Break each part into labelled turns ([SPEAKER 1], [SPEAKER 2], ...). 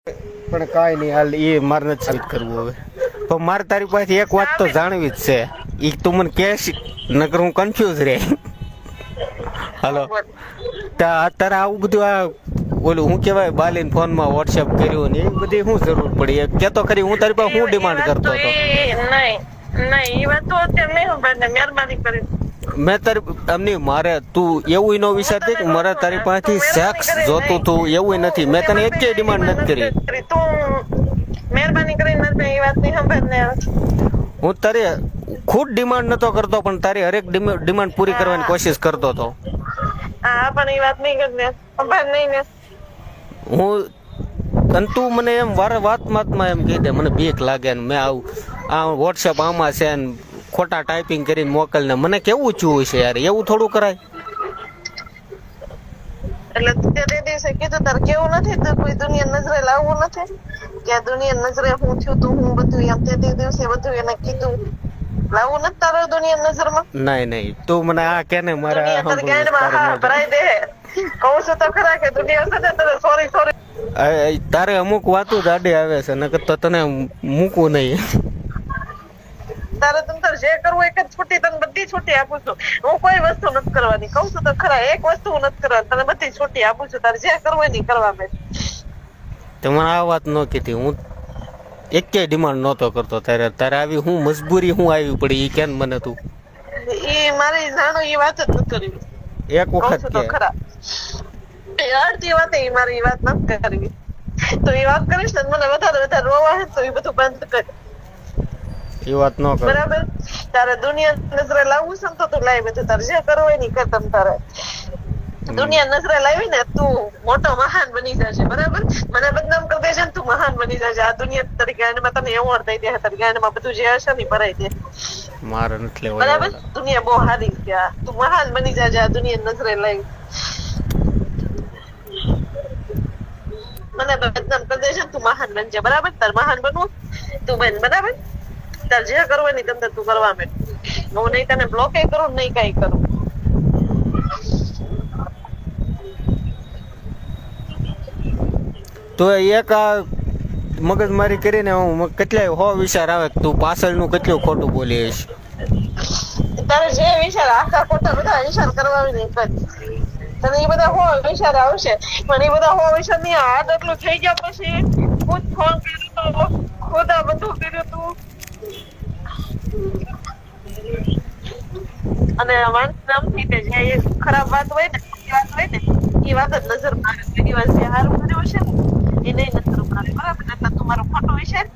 [SPEAKER 1] પણ કાંઈ નહીં હાલ એ મારે નથી સ્વીટ કરવું હવે. પણ મારે તારી પાસેથી એક વાત તો જાણવી જ છે. એ તું મને કહેશ નકર હું કન્ફ્યુઝ રહે. હાલો તારે આવું બધું આ ઓલું શું કહેવાય બાલીન ફોનમાં વોટ્સએપ કર્યું ને એ બધી શું જરૂર પડી? એ કહેતો ખરી હું તારી પાસે શું ડિમાન્ડ કરતો હતો?
[SPEAKER 2] નહીં એ વાત તો અત્યારે નહીં સાંભળને મહેરબાની કરી.
[SPEAKER 1] મેં તારી એમની મારે તું એવું ન વિચારતી કે મારે તારી પાસેથી સેક્સ જોતું તું એવું નથી. મેં તને એક ડિમાન્ડ નથી કરી.
[SPEAKER 2] તું મહેરબાની કરીને એ વાત નહીં સાંભળને.
[SPEAKER 1] હું તારી ખુદ ડિમાન્ડ નતો કરતો પણ તારી હરેક ડિમાન્ડ પૂરી કરવાની કોશિશ કરતો હતો.
[SPEAKER 2] હા પણ એ વાત નહીં કરને સાંભળ નહીં ને.
[SPEAKER 1] હું અને તું મને એમ વાતમાં એમ કહી દે મને બીક લાગે ને મેં આવું આ વોટ્સએપ આમાં છે ને ખોટા ટાઈપિંગ કરીને મોકલને મને કેવું ચૂવું છે યાર, એવું થોડું કરાય.
[SPEAKER 2] એટલે તે દિવસે કીધું તારે કેવું નથી તો કોઈ દુનિયા નજરે લાવવું નથી કે આ દુનિયા નજરે હું થયું તું હું બધું એમ તે દિવસે બધું એને કીધું લાવવું નથી તારે દુનિયા નજરમાં.
[SPEAKER 1] નહીં તું મને આ કે ને મારે
[SPEAKER 2] ભરાઈ દે કહું છું તો ખરા કે દુનિયા સાથે તને સોરી
[SPEAKER 1] તારે અમુક વાતો જ આડે આવે છે નકર તો તને મૂકવું નહીં.
[SPEAKER 2] તારે તમ જે કરવું એક જ છૂટી તને બધી છૂટી આપું છું. હું કોઈ વસ્તુ નથી કરવાની કહું છું તો ખરા એક વસ્તુ નથી કરવાની તને બધી છૂટી આપું છું. તારે જે કરવું નહીં કરવા મેં
[SPEAKER 1] મને આ વાત ન કીધી. હું એક ડિમાન્ડ નહોતો કરતો. તારે આવી હું મજબૂરી હું આવી પડી એ કેમ મને તું
[SPEAKER 2] એ મારી જાણું એ વાત જ નથી કરવી.
[SPEAKER 1] એક વખત
[SPEAKER 2] તો ખરા અડધી વાત એ મારી વાત નથી કરવી. તો એ વાત કરીશ ને મને વધારે રોવા હે તો એ બધું બંધ કર.
[SPEAKER 1] એ વાત ન કર
[SPEAKER 2] બરાબર. તારે દુનિયા નજરે લાવવું છે ને તો તું લાવી બધું તારે જે કરવું હોય નહીં કર. તમ તારે દુનિયા નજરે લાવી ને તું મોટો મહાન બની જશે. બરાબર. મને બદનામ કરી દેશે ને તું મહાન બની જશે. આ દુનિયા તારી ગાંડમાં તને એવોર્ડ દઈ દે. તારી ગાંડમાં બધું જે હશે ને ભરાઈ દે.
[SPEAKER 1] મારે નથી લેવું.
[SPEAKER 2] બરાબર. દુનિયા બહુ હારી છે. તું મહાન બની જશે આ દુનિયા નજરે લાવી. મને બદનામ કરી દેશે ને તું મહાન બનજે. બરાબર. તાર મહાન બનવું તું બન. બરાબર. તાર જે કરવું નહીં તમને તું કરવા માંડ. હું નહીં તને બ્લોક કરું નહીં કઈ કરું.
[SPEAKER 1] તો એક આ મગજમારી કરીને હું કેટલાય હો વિચાર આવે તું પાછળનું કેટલું ખોટું બોલી છે.
[SPEAKER 2] તારે જે વિચાર આખા ખોટા બધા વિચાર કરવા નહીં કર. તને એ બધા હો વિચાર આવશે પણ એ બધા હો વિચાર નહીં. હાથ એટલું થઈ ગયા પછી ખુદ ફોન કર્યો તો ખુદ આ બધું કર્યું તું અને નામથી તે જે ખરાબ વાત હોય ને એ વાત જ નજર મારે. એ દિવસ જે હારું કર્યું છે ને એને નજર મારે. બરાબર. એટલે તું મારો ખોટો વિચાર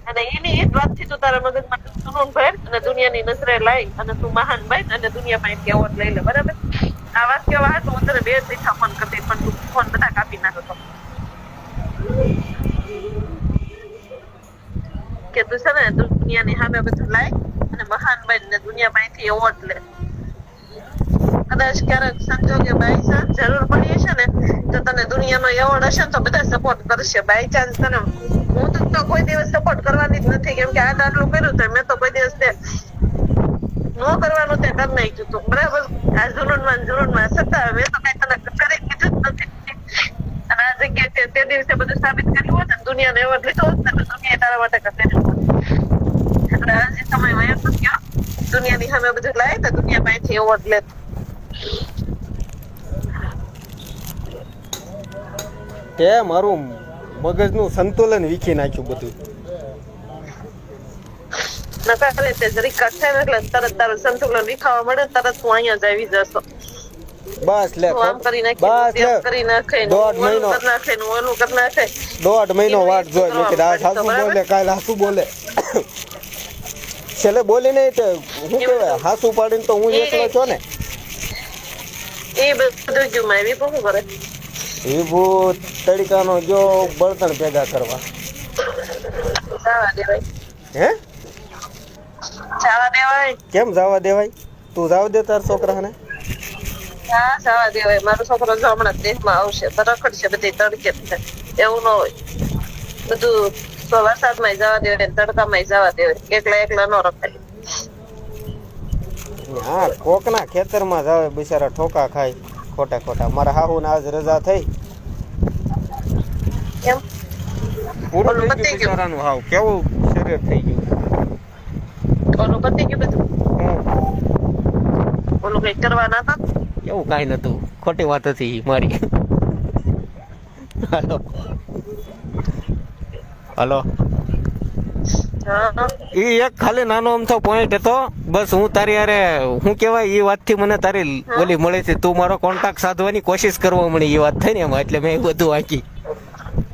[SPEAKER 2] અને એની એ જ વાતથી તું તારા મગજમાં જુનૂન ભર અને દુનિયાની નજરે લાવી અને તું મહાન બન અને દુનિયામાં એક એવોર્ડ લઈ લે. બરાબર. આ વાત કેવા હતું હું તને 2 દીઠા ફોન કરતી પણ તું ફોન બધા કાપી નાખતો કે તું છે ને દુનિયાની સામે બધું લાય અને મહાન બન ને દુનિયામાંથી એવોર્ડ લે. કદાચ ક્યારેક સંજોગે બાય ચાન્સ જરૂર પડી હશે ને તો તને દુનિયાનો એવોર્ડ હશે ને તો બધા સપોર્ટ કરશે. બાય ચાન્સ તને હું તો કોઈ દિવસ સપોર્ટ કરવાની જ નથી કેમ કે આટલું કર્યું તો મેં તો કોઈ દિવસ ન કરવાનું તે કરી નાખ્યું હતું. બરાબર. આ જુનૂનમાં છતાં મેં તો કઈ તને કરી કીધું જ નથી. અને આ જગ્યાએ તે દિવસે બધું સાબિત કર્યું હોત ને દુનિયાનો એવોર્ડ લીધો હોત ને દુનિયા તારા માટે કર્યું હોત. એટલે આજે સમય વયો ગયો. દુનિયાની સામે બધું લાય તો દુનિયા પાસેથી એવોર્ડ લે.
[SPEAKER 1] તે મારું મગજનું સંતુલન વીખી નાખ્યું બધું.
[SPEAKER 2] નકારે તે જરીક થાય ને એટલે તરત તારું સંતુલન વિખાવા મળે તરત તું અહીંયા જ આવી જશો.
[SPEAKER 1] બસ લે
[SPEAKER 2] આમ કરી નાખે કરી નાખે ઓલું કરી નાખે.
[SPEAKER 1] 1.5 મહિનો વાટ જોઈ મેં કીધું આ સાસુ બોલે કાલે હાસુ બોલે છેલ્લે બોલી નહીં તો શું કહેવાય હાસુ પાડીને તો હું એકલો છો ને.
[SPEAKER 2] એ બધું જ મારી શું કરે
[SPEAKER 1] વિભુ તડકાનો જો બળતણ ભેગા કરવા
[SPEAKER 2] જવા દેવાય.
[SPEAKER 1] હે
[SPEAKER 2] જવા દેવાય.
[SPEAKER 1] કેમ જવા દેવાય? તું જાવ દે તાર છોકરાને.
[SPEAKER 2] હા જવા દેવાય. મારો છોકરો જો હમણાં દેશમાં આવશે તો રખડશે બધી તડકે. એવું ન હોય. બધું વરસાદમાં જવા દેવાય તડકામાં જવા દેવાય. એકલા ન રખાય.
[SPEAKER 1] હા કોકના ખેતરમાં જાવે બિચારા ઠોકા ખાય ખોટા. મારા હાહુ ને આજ રજા થઈ
[SPEAKER 2] કેમ
[SPEAKER 1] પૂરું
[SPEAKER 2] ઓલું
[SPEAKER 1] થઈ
[SPEAKER 2] પતી
[SPEAKER 1] ગયું
[SPEAKER 2] ગયું.
[SPEAKER 1] બિચારાનું હાવ કેવું શરીર થઈ ગયું.
[SPEAKER 2] ઓલું પતી ગયું બધું. ઓલું કઈ કરવાના હતા.
[SPEAKER 1] એવું કાંઈ નતું, ખોટી વાત હતી ઈ મારી. હાલો હાલો
[SPEAKER 2] હા
[SPEAKER 1] એ એક ખાલી નાનો અમથો પોઈન્ટ હતો બસ. હું તારી યારે શું કહેવાય એ વાતથી મને તારી ઓલી મળી હતી, તું મારો કોન્ટેક્ટ સાધવાની કોશિશ કરવા મળી એ વાત થઈ ને એમાં, એટલે મેં એ બધું વાંચી.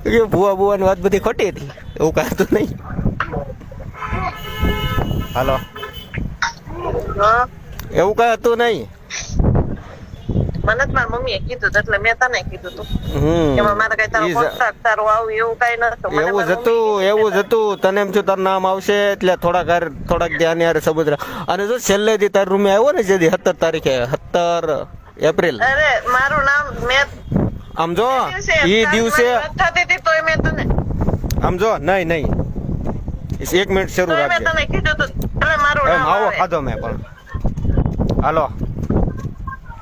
[SPEAKER 1] એ ભુવાની વાત બધી ખોટી હતી, એવું કાંઈ હતું નહીં. હાલો
[SPEAKER 2] હા
[SPEAKER 1] એવું કાંઈ હતું નહીં.
[SPEAKER 2] મને જ મારી મમ્મીએ કીધું હતું, એટલે મેં તને કીધું હતું. એમાં મારે કઈ તારો
[SPEAKER 1] ઈ જ-
[SPEAKER 2] કોન્ટ્રાક્ટ તારો આવ્યું એવું કઈ નતું. મને
[SPEAKER 1] એવું જ
[SPEAKER 2] મારી
[SPEAKER 1] હતું, એવું જ હતું. તને એમ થયું તારું નામ આવશે એટલે થોડાક ધ્યાન યાર સમુદ્ર. અને જો છેલ્લે દી તાર રૂમે આવ્યો ને જેથી 17 તારીખે 17 એપ્રિલ,
[SPEAKER 2] અરે મારું નામ મેં
[SPEAKER 1] આમ જો ઈ દિવસે
[SPEAKER 2] વાત થતી હતી તોય મેં તને
[SPEAKER 1] આમ જો નહીં 1 મિનિટ શરૂ
[SPEAKER 2] તોય મેં
[SPEAKER 1] રાખજે.
[SPEAKER 2] તને કીધું હતું એટલે મારું
[SPEAKER 1] એમ
[SPEAKER 2] નામ
[SPEAKER 1] આવો
[SPEAKER 2] આવે.
[SPEAKER 1] ખાધો મેં પણ. હાલો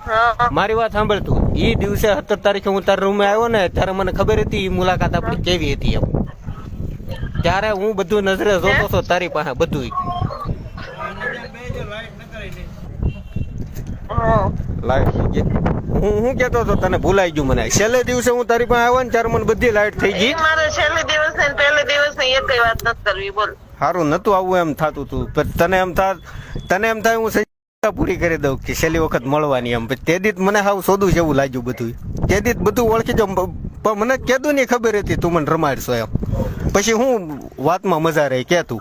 [SPEAKER 2] હા
[SPEAKER 1] મારી વાત સાંભળ તું. ઈ દિવસે 17 તારીખે હું તારા રૂમે આવ્યો ને ત્યારે મને ખબર હતી ઈ મુલાકાત આપણી કેવી હતી એમ. ત્યારે હું બધું નજરે જોતો હતો તારી પાસે બધું.
[SPEAKER 2] હા
[SPEAKER 1] લાઈટ થઈ ગઈ. હું કેતો હતો તને ભૂલાઈ ગયું મને. છેલ્લે દિવસે હું તારી પાસે આવ્યો ને ત્યારે મને બધી લાઈટ થઈ ગઈ.
[SPEAKER 2] એ મારે છેલ્લે દિવસ ને પહેલે દિવસ ની એકય વાત નથી કરવી બોલ.
[SPEAKER 1] સારું નતું આવું એમ થાતું તું. પણ તને એમ થાય હું સંજ્ઞા પૂરી કરી દઉં કે છેલ્લી વખત મળવાની એમ. પછી તે દીત મને હાવ સોદું જેવું લાગ્યું બધું. તે દીત બધું ઓળખી જાઉં પણ મને કેદું ની ખબર હતી તું મને રમાડશો એમ. પછી હું વાતમાં મજા રહી કે તું.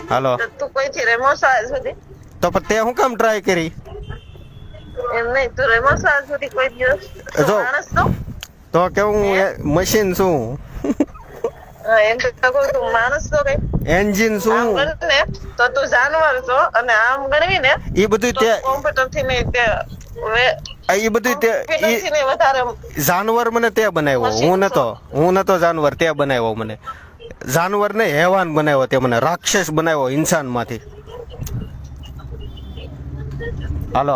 [SPEAKER 1] હાલો
[SPEAKER 2] તો તું કોઈ થી રેમો સાલ સુધી
[SPEAKER 1] તો પણ તે હું કામ ટ્રાય કરી?
[SPEAKER 2] એમ નહીં તું રેમો સાલ સુધી કોઈ દિવસ તું
[SPEAKER 1] જો.
[SPEAKER 2] માણસ તો
[SPEAKER 1] તો કે હું મશીન છું,
[SPEAKER 2] હા, એમ તો કહું તું માણસ તો કઈ
[SPEAKER 1] એન્જિન
[SPEAKER 2] આમ
[SPEAKER 1] છું,
[SPEAKER 2] ગણ ને તો તું જાનવર છો અને આમ ગણવી ને
[SPEAKER 1] એ બધું
[SPEAKER 2] તો
[SPEAKER 1] તે
[SPEAKER 2] કોમ્પ્યુટર થી ને તે
[SPEAKER 1] એ બધું તે
[SPEAKER 2] કોમ્પ્યુટર થી ને વધારે
[SPEAKER 1] જાનવર મને તે બનાવ્યો. હું નતો જાનવર, તે બનાવ્યો મને. જાનવર ને હેવાન બનાવ્યો તે મને, રાક્ષસ બનાવ્યો ઇન્સાન માંથી. હાલો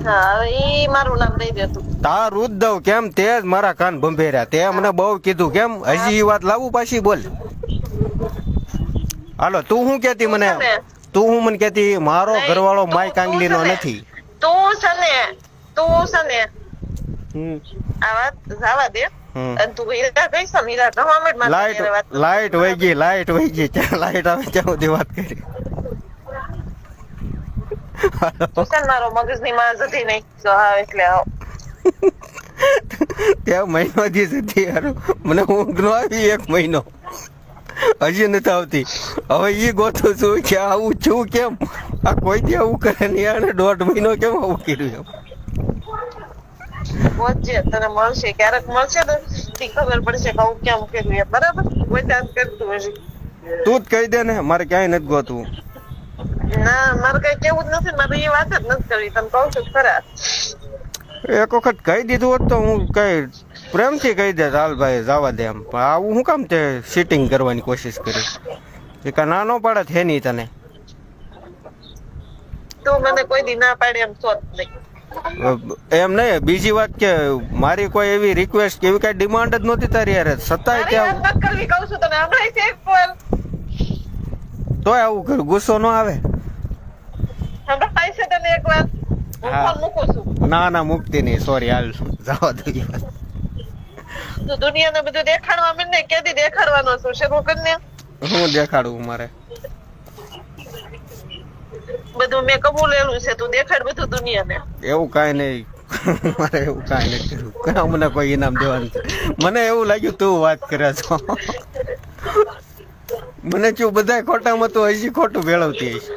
[SPEAKER 2] હા હવે ઈ મારું નામ દઈ દે તું.
[SPEAKER 1] તારું જ દઉં કેમ? તે જ મારા કાન ભંભેર્યા. તે મને બહુ કીધું કેમ? હજી ઈ વાત લાવું પાછી બોલ. હાલો તું શું કેતી મને? તું હું મને કેતી મારો
[SPEAKER 2] નહીં,
[SPEAKER 1] ઘરવાળો
[SPEAKER 2] તું-
[SPEAKER 1] માય
[SPEAKER 2] તું
[SPEAKER 1] કાંગલીનો
[SPEAKER 2] છે ને.
[SPEAKER 1] નથી.
[SPEAKER 2] તું છે ને
[SPEAKER 1] હમ.
[SPEAKER 2] આ વાત જવા દે
[SPEAKER 1] હમ.
[SPEAKER 2] અને તું હીરા કઈ છે હીરા ગવર્મેન્ટ માં
[SPEAKER 1] લાઈટ વહી ગઈ ક્યાં લાઈટ આવે ત્યાં સુધી વાત કરી.
[SPEAKER 2] તું છે ને મારો મગજ ની માં જતી નહીં જો હા એટલે આવ
[SPEAKER 1] ત્યાં મહિનો દી સુધી યાર મને ઊંઘ નો આવી 1 મહિનો હજી નથી આવતી. હવે ઈ ગોતું છું કે આવું છું કેમ? આ કોઈ દી આવું કરે નહીં. આને 1.5 મહિનો કેમ આવું કર્યું એમ?
[SPEAKER 2] પહોંચજે તને મળશે ક્યારેક મળશે ને તી ખબર પડશે કે હું કેમ કર્યું એ બરાબર કોઈ ચાન્સ કરતું હશે
[SPEAKER 1] તું જ કહી દે ને, મારે ક્યાંય નથી ગોતું.
[SPEAKER 2] ના મારે કઈ કેવું જ નથી મારે એ વાત જ નથી કરવી તને કહું છું ખરા
[SPEAKER 1] એક વખત કહી દીધું હોત તો હું કઈ પ્રેમથી કહી દે હાલ ભાઈ જવા દે એમ. પણ આવું શું કામ તે સીટિંગ કરવાની કોશિશ કરી? એ કા ના નો પાડે છે નહીં તને.
[SPEAKER 2] તું મને કોઈ દી ના પાડે એમ સોચ નહીં
[SPEAKER 1] એમ નહીં, બીજી વાત કે મારી કોઈ એવી રિક્વેસ્ટ કે એવી કઈ ડિમાન્ડ જ નહોતી તારી યાર. છતાંય
[SPEAKER 2] મારી
[SPEAKER 1] ત્યાં
[SPEAKER 2] વાત નથી કરવી કહું છું તને હમણાં છે એક કોલ
[SPEAKER 1] તોય આવું કર્યું. ગુસ્સો ન આવે?
[SPEAKER 2] હમણાં છે તને એક વાર હું
[SPEAKER 1] હા.
[SPEAKER 2] ફોન મૂકું છું
[SPEAKER 1] ના મૂકતી નહીં, સોરી હાલ જવા દો.
[SPEAKER 2] તું દુનિયાને બધું દેખાડવા મને કેદી દેખાડવાનો છું શરૂ કરીને
[SPEAKER 1] હું દેખાડું મારે?
[SPEAKER 2] બધું મેં કબૂલેલું છે તું દેખાડ બધું દુનિયાને
[SPEAKER 1] એવું કાંઈ નહીં. મારે એવું કાંઈ નથી કર્યું. કાં મને કોઈ ઇનામ દેવાનું છે? મને એવું લાગ્યું તું વાત કરે છો. મને શું બધા ખોટામાં તો હજી ખોટું ભેળવતી હશે.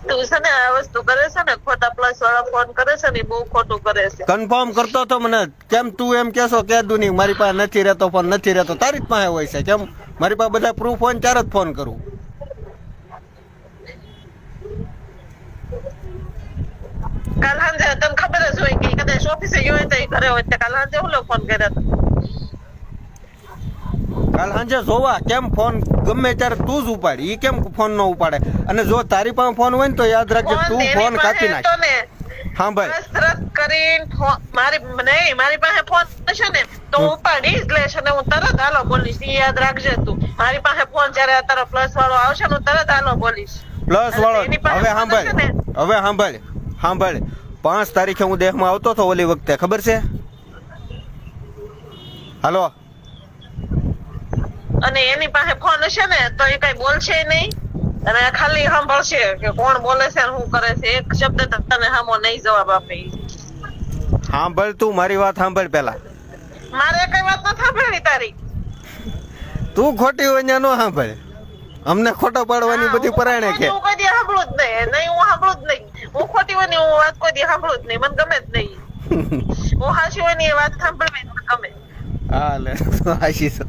[SPEAKER 2] તું છે ને આ વસ્તુ કરે છે ને ખોટા પ્લસ વાળા ફોન કરે છે ને એ બહુ ખોટું કરે છે
[SPEAKER 1] કન્ફર્મ કરતો તો મને કેમ તું એમ કેશો કે દુની મારી પાસે નથી રહેતો ફોન નથી રહેતો તારી જ પાસે હોય છે કેમ? મારી પાસે બધા પ્રૂફ હોય ને ત્યારે જ ફોન કરું.
[SPEAKER 2] કાલ સાંજે તને ખબર જ હોય કે ઈ કદાચ ઓફિસે ગયો હોય તો ઈ ઘરે હોય તો કાલ સાંજે હું ફોન કર્યા હતા
[SPEAKER 1] કાલ સાંજે જોવા કેમ ફોન ગમે ત્યારે તું જ ઉપાડ. ઈ કેમ ફોન ન ઉપાડે? અને જો તારી પાસે ફોન હોય ને તો યાદ રાખજે તું ફોન કાપી નાખ. સાંભળ
[SPEAKER 2] કસરત કરીને મારી પાસે ફોન હશે ને તો હું ઉપાડી જ લઈશ અને હું તરત હાલો બોલીશ. ઈ યાદ રાખજે તું. મારી પાસે ફોન જ્યારે તારો પ્લસ વાળો આવશે ને હું તરત હાલો બોલીશ.
[SPEAKER 1] પ્લસ વાળો
[SPEAKER 2] એની પાસે
[SPEAKER 1] હવે
[SPEAKER 2] ફોન
[SPEAKER 1] સાંભળ
[SPEAKER 2] હશે ને?
[SPEAKER 1] હવે સાંભળ 5 તારીખે હું દેહમાં આવતો હતો ઓલી વખતે ખબર છે હાલો
[SPEAKER 2] અને એની પાસે ફોન હશે ને તો એ કઈ બોલશે નહીં અને ખાલી સાંભળશે કે કોણ બોલે છે અને શું કરે છે. એક શબ્દ તને સામો નહીં જવાબ આપે ઈ.
[SPEAKER 1] સાંભળ તું મારી વાત સાંભળ પેલા
[SPEAKER 2] મારે કઈ વાત ન સાંભળવી તારી.
[SPEAKER 1] તું ખોટી હોય ત્યાં ન સાંભળ અમને ખોટો પાડવાની બધી પરાણે કે
[SPEAKER 2] હું કોઈ દી સાંભળું જ નહીં. હું સાંભળું જ નહીં. હું ખોટી હોય ને હું વાત કોઈ દી સાંભળું જ નહીં. મને ગમે જ નહીં. હું હાચી હોય ને એ વાત સાંભળવી મને ગમે.
[SPEAKER 1] હા લે હાશી છો